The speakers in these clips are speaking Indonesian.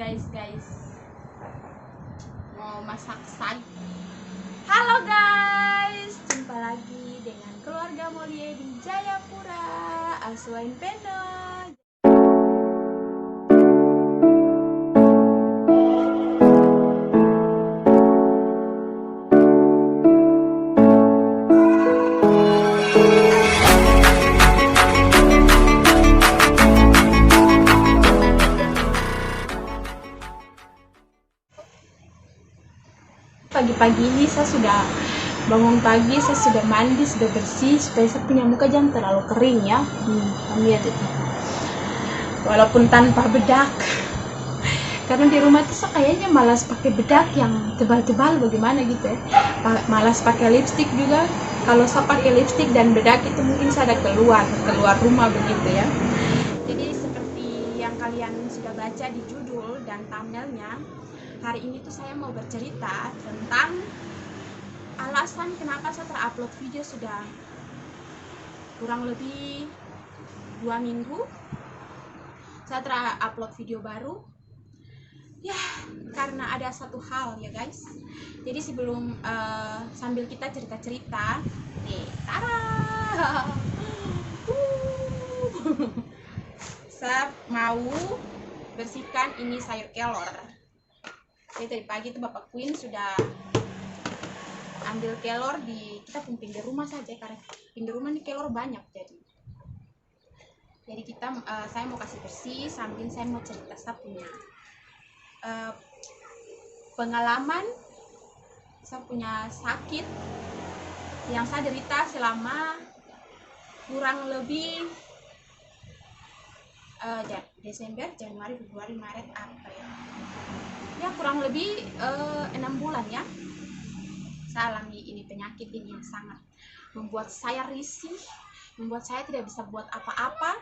guys mau masak sayur. Halo guys, jumpa lagi dengan keluarga Molie di Jayapura, Aswain Peno. Pagi-pagi ini saya sudah bangun pagi, saya sudah mandi, sudah bersih supaya saya punya muka jangan terlalu kering ya. Lihat itu. Walaupun tanpa bedak. Karena di rumah tuh saya kayaknya malas pakai bedak yang tebal-tebal bagaimana gitu ya. Malas pakai lipstik juga. Kalau saya pakai lipstik dan bedak itu mungkin saya ada keluar rumah begitu ya. Jadi seperti yang kalian sudah baca di judul dan thumbnailnya, hari ini tuh saya mau bercerita tentang alasan kenapa saya terupload video sudah kurang lebih 2 minggu. Saya terupload video baru. Ya, karena ada satu hal ya guys. Jadi sebelum sambil kita cerita-cerita, nih, tada! Saya mau bersihkan ini sayur kelor. Jadi tadi pagi itu Bapak Queen sudah ambil kelor kita pun pinggir rumah saja karena pinggir rumah ini kelor banyak jadi saya mau kasih bersih sambil saya mau cerita saya punya pengalaman. Saya punya sakit yang saya derita selama kurang lebih Desember, Januari, Februari, Maret, April ya kurang lebih 6 bulan ya saya alami ini penyakit ini yang sangat membuat saya risih, membuat saya tidak bisa buat apa-apa,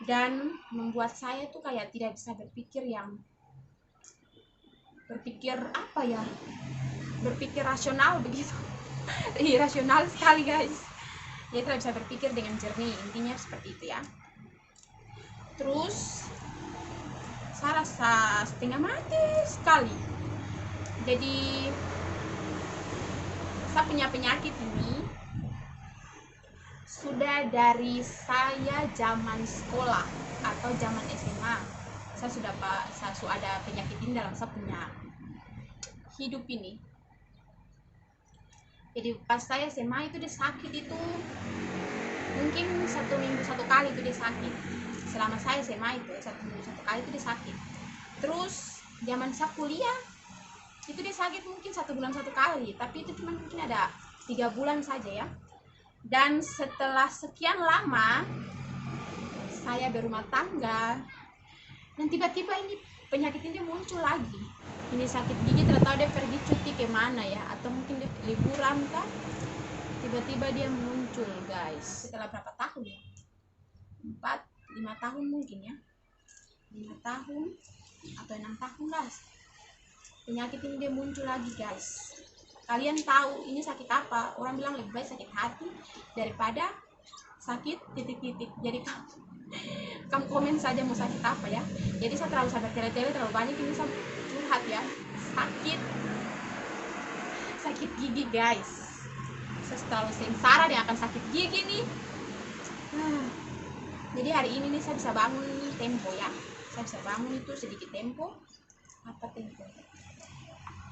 dan membuat saya tuh kayak tidak bisa berpikir rasional begitu. Irasional sekali guys, dia tidak bisa berpikir dengan jernih, intinya seperti itu ya. Terus saya rasa setengah mati sekali. Jadi saya punya penyakit ini sudah dari saya zaman sekolah atau zaman SMA. Saya sudah ada penyakit ini dalam saya punya hidup ini. Jadi pas saya SMA itu dia sakit itu mungkin 1 minggu 1 kali itu dia sakit. Selama saya SMA itu 1 minggu 1 kali itu dia sakit. Terus zaman saya kuliah itu dia sakit mungkin 1 bulan 1 kali, tapi itu cuma mungkin ada 3 bulan saja ya. Dan setelah sekian lama saya berumah tangga dan tiba-tiba ini penyakit ini muncul lagi. Ini sakit gigi, tidak tahu dia pergi cuti kemana ya, atau mungkin dia liburan kan, tiba-tiba dia muncul guys. Setelah berapa tahun ya, 4-5 tahun mungkin ya, 5 tahun atau 6 tahun lah penyakit ini dia muncul lagi guys. Kalian tahu ini sakit apa? Orang bilang lebih baik sakit hati daripada sakit titik-titik. Jadi kamu komen saja mau sakit apa ya. Jadi saya terlalu sabar tele-tele terlalu banyak ini saya curhat ya. Sakit gigi guys. Saya terlalu sengsara dia akan sakit gigi nih. Jadi hari ini nih saya bisa bangun tempo ya. Saya bisa bangun itu sedikit tempo. Apa tempo?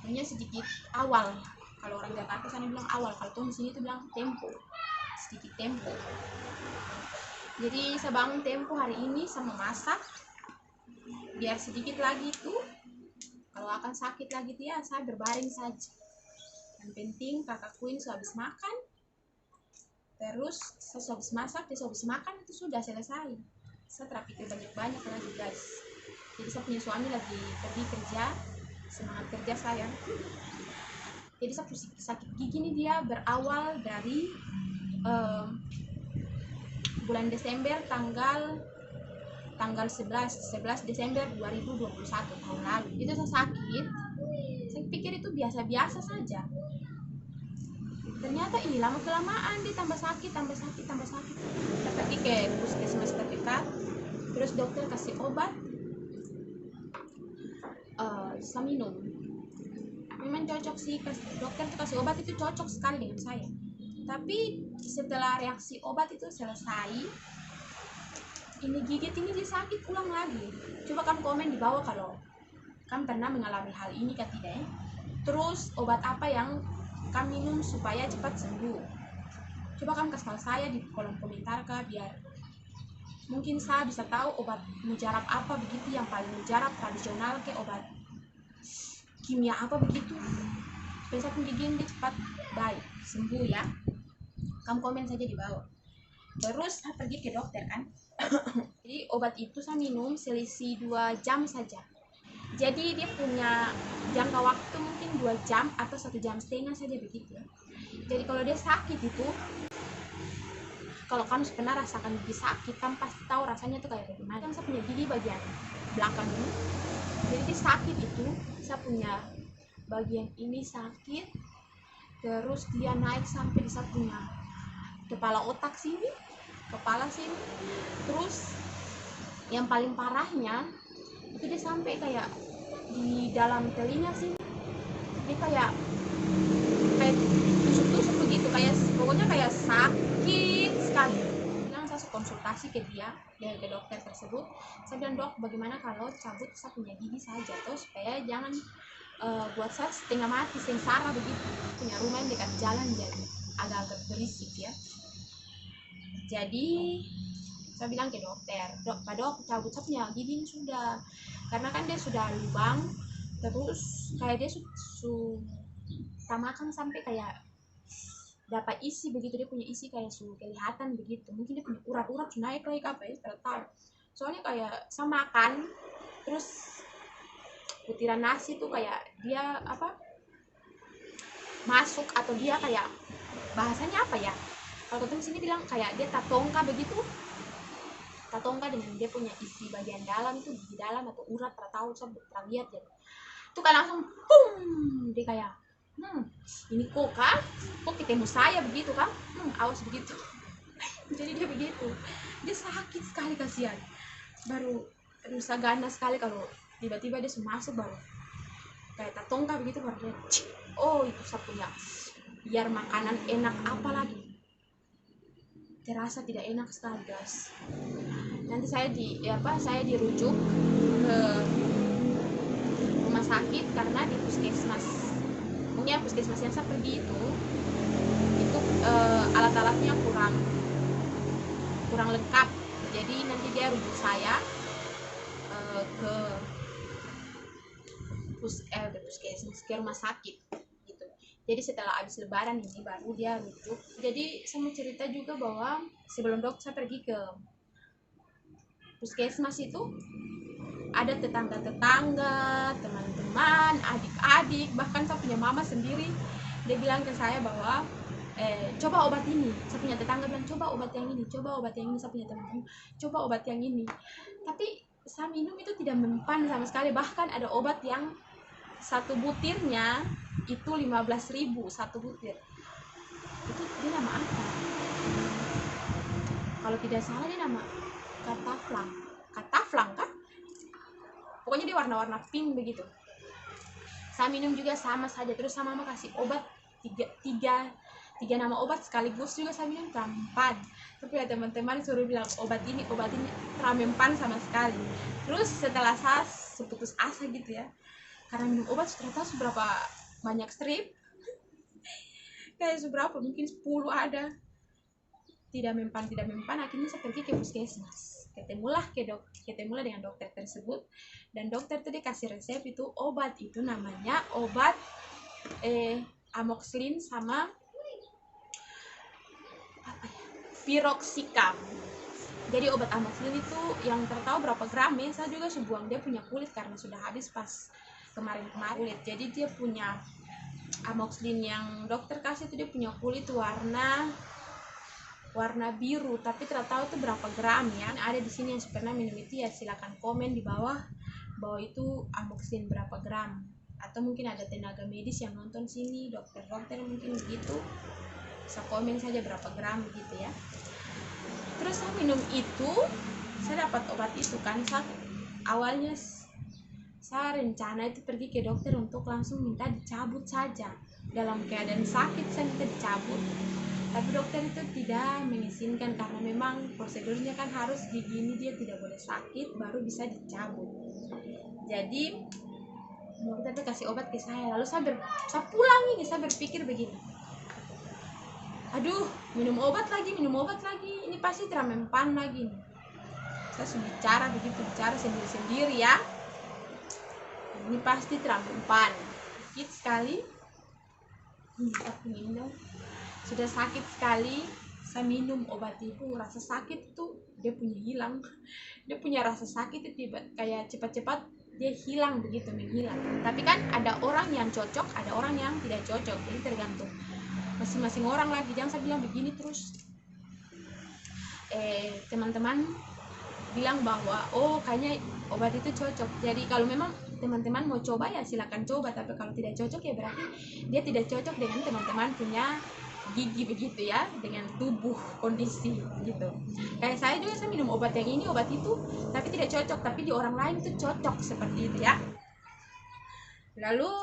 Ini sedikit awal. Kalau orang Jakarta sana bilang awal, kalau tuh di sini tuh bilang tempo. Sedikit tempo. Jadi saya bangun tempo hari ini sama masak. Biar sedikit lagi tuh kalau akan sakit lagi dia saya berbaring saja. Yang penting kakak Queen sudah habis makan. Terus saya sudah habis masak, dia sudah habis makan, itu sudah selesai. Saya terpikir banyak-banyak lagi guys. Jadi saya punya suami lagi pergi kerja, semangat kerja saya. Jadi sakit gigi ini dia berawal dari bulan Desember tanggal 11 Desember 2021 tahun lalu. Itu saya sakit. Saya pikir itu biasa-biasa saja. Ternyata ini lama kelamaan dia tambah sakit. Saya pergi ke puskesmas terdekat. Terus dokter kasih obat. saya minum. Memang cocok sih, dokter tuh kasih obat itu cocok sekali dengan saya. Tapi setelah reaksi obat itu selesai, ini gigit ini dia sakit ulang lagi. Coba kamu komen di bawah kalau kamu pernah mengalami hal ini kan tidak ya? Terus obat apa yang kamu minum supaya cepat sembuh? Coba kamu kasih tahu saya di kolom komentar kah, biar mungkin saya bisa tahu obat mujarab apa begitu yang paling mujarab, tradisional ke obat kimia apa begitu, supaya saya pun gigi ini cepat baik sembuh ya. Kamu komen saja di bawah. Terus saya pergi ke dokter kan. Jadi obat itu saya minum selisih 2 jam saja. Jadi dia punya jangka waktu mungkin 2 jam atau 1,5 jam saja begitu ya. Jadi kalau dia sakit itu, kalau kamu pernah rasakan gigi sakit, kamu pasti tahu rasanya tuh kayak bagaimana. Kan saya punya gigi bagian belakang ini, jadi dia sakit itu, saya punya bagian ini sakit, terus dia naik sampai di saya punya kepala otak sini, kepala sini. Terus yang paling parahnya itu dia sampai kayak di dalam telinga sini, dia kayak tusuk-tusuk begitu, kayak pokoknya kayak sakit sekali. Bilang saya konsultasi ke dia, ke dokter tersebut. Saya bilang, dok, bagaimana kalau cabut saya punya gigi saja tuh, supaya jangan buat saya setengah mati, sengsara begitu. Punya rumah yang dekat jalan, jadi agak-agak berisik ya. Jadi saya bilang ke dokter, dok, Pak Dok, cabut saya punya gigi ini sudah, karena kan dia sudah lubang, terus kayak dia tamakan sampai kayak dapat isi begitu, dia punya isi kayak kelihatan begitu. Mungkin dia punya urat-urat naik lagi apa ya, tidak tahu. Soalnya kayak saya makan, terus butiran nasi tuh kayak dia apa masuk, atau dia kayak bahasanya apa ya, kalau ketemu sini bilang kayak dia tatongka begitu, tatongka dengan dia punya isi bagian dalam itu, gigi dalam atau urat, tidak tahu, saya pernah lihat ya. Itu kan langsung pum, dia kayak ini kok ketemu saya begitu kan, awas begitu. Jadi dia begitu, dia sakit sekali, kasihan. Baru saya ganas sekali kalau tiba-tiba dia masuk, baru kayak tatongka begitu, baru dia oh itu saya punya, biar makanan enak apa lagi, terasa tidak enak sekali guys. Nanti saya dirujuk ke rumah sakit karena di puskesmas, mungkin puskesmas yang saya pergi itu alat-alatnya kurang lengkap. Jadi nanti dia rujuk saya ke puskesmas, ke rumah sakit gitu. Jadi setelah habis lebaran ini baru dia rujuk. Jadi saya mau cerita juga bahwa sebelum saya pergi ke puskesmas itu, ada tetangga-tetangga, teman-teman, adik-adik, bahkan saya punya mama sendiri, dia bilang ke saya bahwa coba obat ini. Saya punya tetangga bilang coba obat yang ini, coba obat yang ini. Saya punya teman coba obat yang ini. Tapi saya minum itu tidak mempan sama sekali. Bahkan ada obat yang satu butirnya itu 15.000 satu butir. Itu dia nama apa? Kalau tidak salah dia nama Kataflang kan? Pokoknya dia warna-warna pink begitu. Saya minum juga sama saja. Terus sama mama kasih obat tiga nama obat sekaligus juga saya minum tampan. Tapi ya teman-teman suruh bilang obat ini ramempan sama sekali. Terus setelah saya seputus asa gitu ya, karena minum obat ternyata seberapa banyak strip, kayak seberapa, mungkin 10 ada, tidak mempan, akhirnya saya pergi ke puskesmas. Ketemulah dengan dokter tersebut, dan dokter itu dikasih resep itu obat, itu namanya obat amoxicillin sama piroxicam. Jadi obat amoxicillin itu yang tertahu berapa gram ya, saya juga buang dia punya kulit karena sudah habis pas kemarin kulit. Jadi dia punya amoxicillin yang dokter kasih itu dia punya kulit warna biru, tapi tidak tahu itu berapa gram ya. Ada di sini yang pernah minum itu ya, silakan komen di bawah bahwa itu amoxicillin berapa gram, atau mungkin ada tenaga medis yang nonton sini, dokter mungkin begitu, bisa komen saja berapa gram gitu ya. Terus saya minum itu, saya dapat obat itu kan, awalnya Saya rencana itu pergi ke dokter untuk langsung minta dicabut saja. Dalam keadaan sakit saya minta dicabut. Tapi dokter itu tidak mengizinkan karena memang prosedurnya kan harus gigi ini dia tidak boleh sakit baru bisa dicabut. Jadi dokter itu kasih obat ke saya. Lalu saya pulang ini, saya berpikir begini. Aduh, minum obat lagi, ini pasti mempan lagi nih. Saya sudah bicara sendiri-sendiri ya. Ini pasti mempan. Sakit sekali. Aku minum. Sudah sakit sekali. Saya minum obat itu, rasa sakit tuh dia punya hilang. Dia punya rasa sakit itu kayak cepat-cepat dia hilang begitu, menghilang. Tapi kan ada orang yang cocok, ada orang yang tidak cocok. Jadi tergantung masing-masing orang lagi. Jangan saya bilang begini terus teman-teman bilang bahwa oh kayaknya obat itu cocok. Jadi kalau memang teman-teman mau coba ya silakan coba, tapi kalau tidak cocok ya berarti dia tidak cocok dengan teman-teman punya gigi begitu ya, dengan tubuh kondisi gitu. Kayak saya juga, saya minum obat yang ini obat itu tapi tidak cocok, tapi di orang lain itu cocok seperti itu ya. Lalu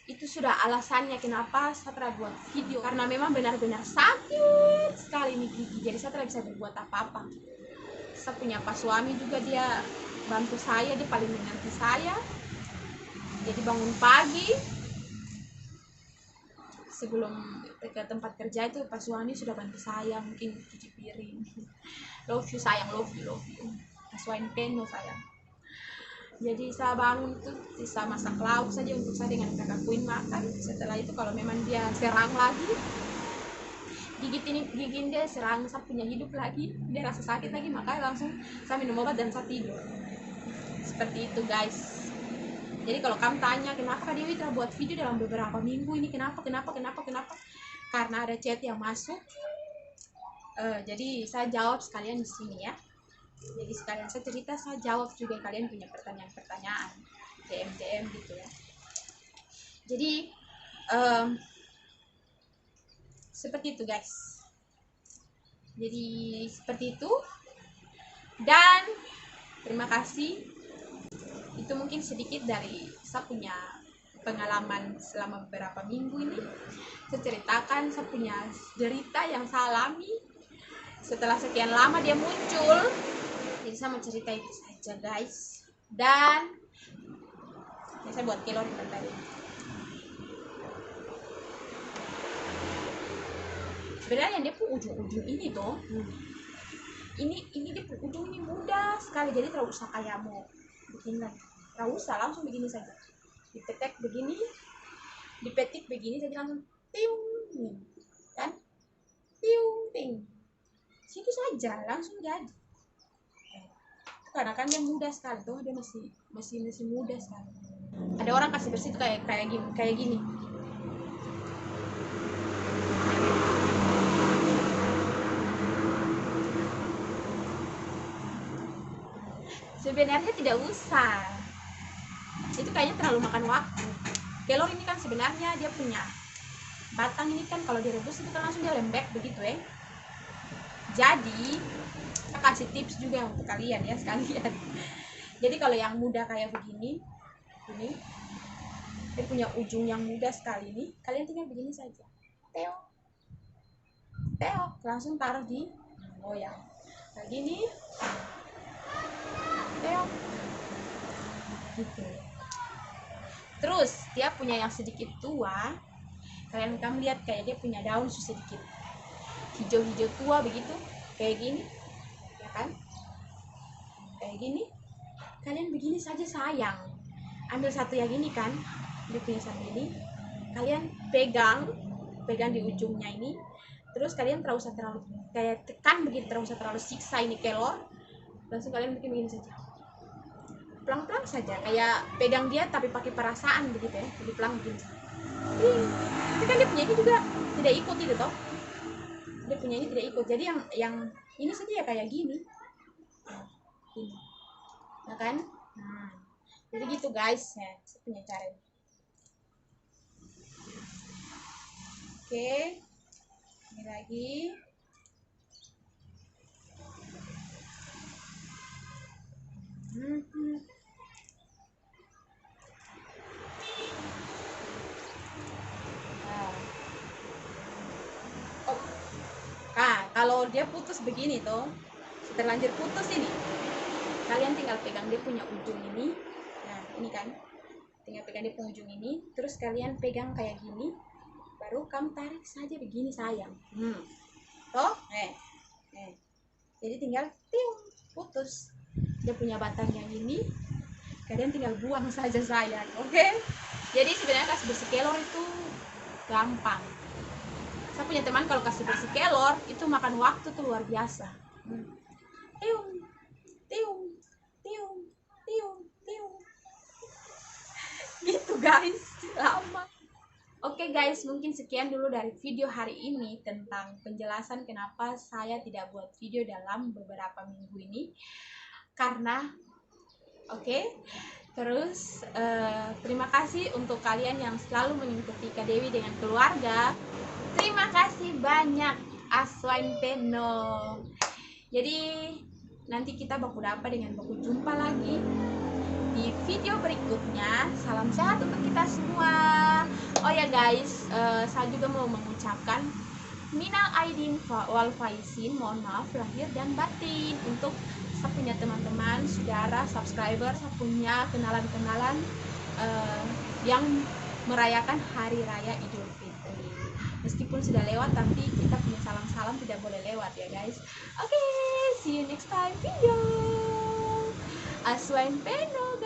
itu sudah alasannya kenapa saya tidak buat video, karena memang benar-benar sakit sekali nih gigi, jadi saya tidak bisa berbuat apa-apa. Saya punya Pak suami juga, dia bantu saya, dia paling mengerti saya. Jadi bangun pagi sebelum ke tempat kerja itu Pak suami sudah bantu saya, mungkin cuci piring. Love you sayang, love you. Pak suami penuh sayang. Jadi saya bangun tuh bisa masak lauk saja untuk saya dengan kakak Queen makan. Setelah itu kalau memang dia serang lagi, gigi dia serang, saya punya hidup lagi, dia rasa sakit lagi, makanya langsung saya minum obat dan saya tidur. Seperti itu guys. Jadi kalau kamu tanya kenapa Kak Dewi telah buat video dalam beberapa minggu ini, kenapa, karena ada chat yang masuk. Jadi saya jawab sekalian di sini ya. Jadi sekalian saya cerita, saya jawab juga kalian punya pertanyaan DM gitu ya. Jadi seperti itu guys. Jadi seperti itu. Dan terima kasih. Itu mungkin sedikit dari saya punya pengalaman selama beberapa minggu ini. Saya ceritakan saya punya derita yang saya alami. Setelah sekian lama dia muncul. Jadi saya mau cerita itu saja guys. Dan ya, saya buat kelor tadi. Sebenarnya dia pun ujung-ujung ini tuh. Ini dia pun ujung ini mudah sekali. Jadi tidak usah kayak mau bikin lagi. Tidak usah, langsung begini saja. Dipetik begini. Dipetik begini saja langsung tiung. Kan? Tiung ting. Situ saja langsung jadi. Karena kan dia mudah sekali tuh, dia masih mudah sekali. Ada orang kasih bersih tuh kayak gini. Sebenarnya tidak usah. Itu kayaknya terlalu makan waktu. Kelor ini kan sebenarnya dia punya batang ini kan kalau direbus itu kan langsung dia lembek begitu ya. Jadi saya kasih tips juga untuk kalian ya sekalian. Jadi kalau yang mudah kayak begini, ini dia punya ujung yang mudah sekali ini, kalian tinggal begini saja. Teok langsung taruh di goyang. Kayak gini. Teok. Gitu. Terus dia punya yang sedikit tua. Kalian lihat kayak dia punya daun sedikit hijau-hijau tua begitu, kayak gini ya kan, kayak gini. Kalian begini saja sayang, ambil satu yang ini kan, dia punya satu ini, kalian pegang di ujungnya ini, terus kalian terlalu kayak tekan begitu, terlalu siksa ini kelor, langsung kalian bikin begini saja, pelan-pelan saja, kayak pegang dia tapi pakai perasaan begitu ya, jadi pelan begini. Tapi kan dia punya ini juga tidak ikut itu toh, dia punya ini tidak ikut, jadi yang ini saja ya kayak gini, nah kan, jadi gitu guys ya, saya punya cara ini. Oke, ini lagi. kalau dia putus begini tuh, terlanjur putus ini, kalian tinggal pegang dia punya ujung ini. Nah ini kan, tinggal pegang dia punya ujung ini, terus kalian pegang kayak gini, baru kamu tarik saja begini sayang. Toh jadi tinggal tiung, putus. Dia punya batang yang ini, kalian tinggal buang saja sayang. Oke? Jadi sebenarnya kasih bersih kelor itu gampang. Saya punya teman kalau kasih bersih kelor itu makan waktu tuh luar biasa. Tiung, tiung, tiung, tiung, tiung. Gitu guys, lama. Oke guys, mungkin sekian dulu dari video hari ini tentang penjelasan kenapa saya tidak buat video dalam beberapa minggu ini. Karena terus terima kasih untuk kalian yang selalu mengikuti Kak Dewi dengan keluarga. Terima kasih banyak Aswain Peno. Jadi nanti kita baku dapat dengan baku jumpa lagi di video berikutnya. Salam sehat untuk kita semua. Oh ya guys, saya juga mau mengucapkan minal aidin wal faizin, mohon maaf lahir dan batin untuk saya punya teman-teman, saudara, subscriber, saya punya kenalan-kenalan yang merayakan hari raya Idul Fitri. Meskipun sudah lewat, tapi kita punya salam-salam tidak boleh lewat ya guys. Oke, see you next time video. Aswain Peno.